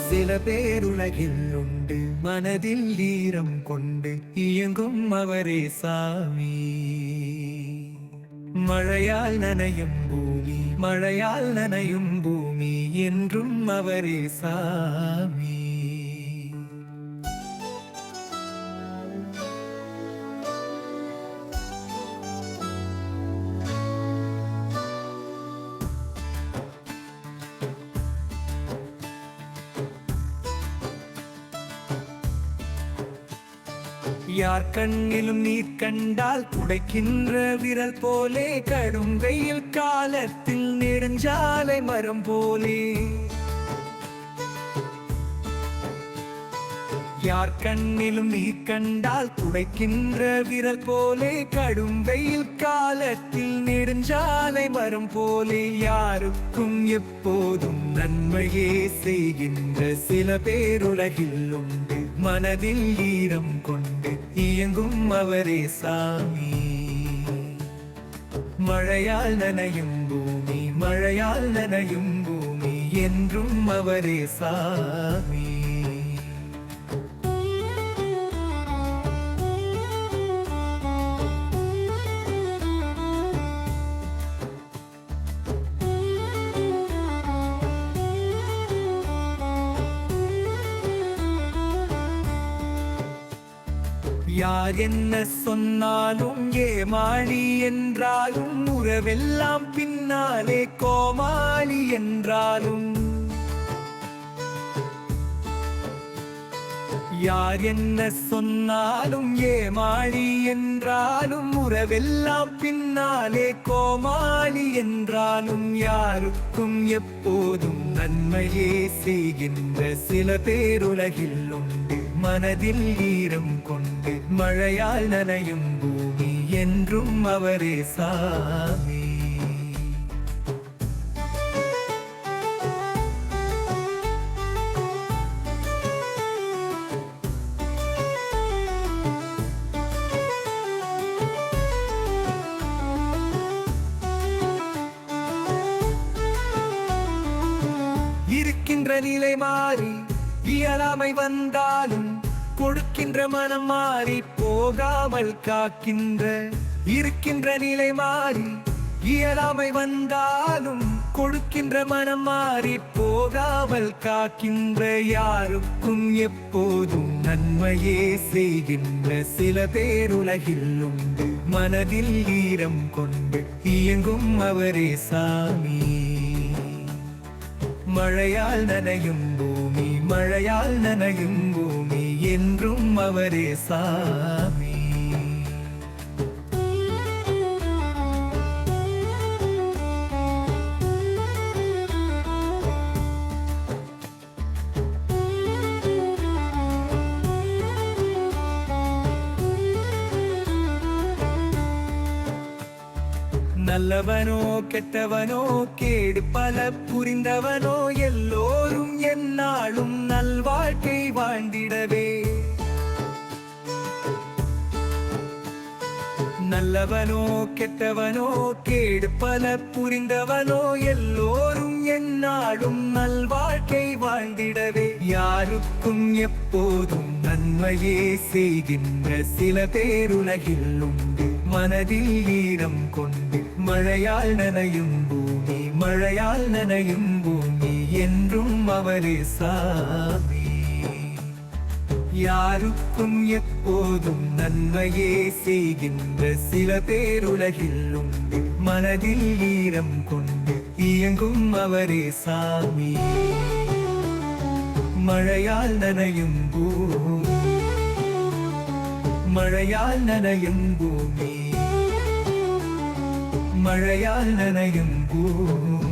சில பேருலகில் உண்டு, மனதில் ஈரம் கொண்டு இயங்கும் அவரே சாமி. மழையால் நனையும் பூமி, மழையால் நனையும் பூமி, என்றும் அவரே சாமி. யார் கண்ணிலும் நீர் கண்டால் துடைக்கின்ற விரல் போலே, கடும் வெயில் காலத்தில் நெடுஞ்சாலை மரம் போலே. யார் கண்ணிலும் நீர் கண்டால் துடைக்கின்ற விரல் போலே, கடும் வெயில் காலத்தில் நெடுஞ்சாலை மரம் போலே. யாருக்கும் எப்போதும் நன்மையே செய்கின்ற சில பேருலகில் உண்டு, மனதில் ஈரம் கொண்டு இயங்கும் அவரே சாமி. மழையால் நனையும் பூமி, மழையால் நனையும் பூமி, என்றும் அவரே சாமி. யார் என்ன சொன்னாலும் ஏமாளி என்றாலும், உறவெல்லாம் பின்னாலே கோமாளி என்றாலும். யார் என்ன சொன்னாலும் ஏமாளி என்றாலும், உறவெல்லாம் பின்னாலே கோமாளி என்றாலும். யாருக்கும் எப்போதும் நன்மையே செய்கின்ற சில பேருலகில் உண்டு, மனதில் ஈரம் கொண்டு மழையால் நனையும் பூமி, என்றும் அவரே சாமி. இருக்கின்ற நிலை மாறி இயலாமை வந்தாலும், கொடுக்கின்ற மனம் மாறி போகாமல் காக்கின்ற. இருக்கின்ற நிலை மாறி இயலாமை வந்தாலும், கொடுக்கின்ற மனம் மாறி போகாமல் காக்கின்ற. யாருக்கும் எப்போதும் நன்மையே செய்கின்ற சில பேருலகில் உண்டு, மனதில் ஈரம் கொண்டு இயங்கும் அவரே சாமி. மழையால் நனையும் பூமி, மழையால் நனையும் பூமி, என்றும் அவரே சாமி. நல்லவனோ கெட்டவனோ, கேடு பல புரிந்தவனோ, எல்லோரும் எந்நாளும் நல்வாழ்க்கை வாழ்ந்திடவே. நல்லவனோ கெட்டவனோ, கேடு பல புரிந்தவனோ, எல்லோரும் எந்நாளும் நல்வாழ்க்கை வாழ்ந்திடவே. யாருக்கும் எப்போதும் நன்மையே செய்கின்ற சில பேருலகில் உண்டு, மனதில் ஈரம் கொண்டு மழையால் நனையும் பூமி, மழையால் நனையும் பூமி, என்றும் அவரே சாமி. யாருக்கும் எப்போதும் நன்மையே செய்கின்ற சில பேருலகில் உண்டு, மனதில் ஈரம் கொண்டு இயங்கும் அவரே சாமி. மழையால் நனையும் பூமி, மழையால் நனையும் பூமி, மழையால் நனையும் பூமி.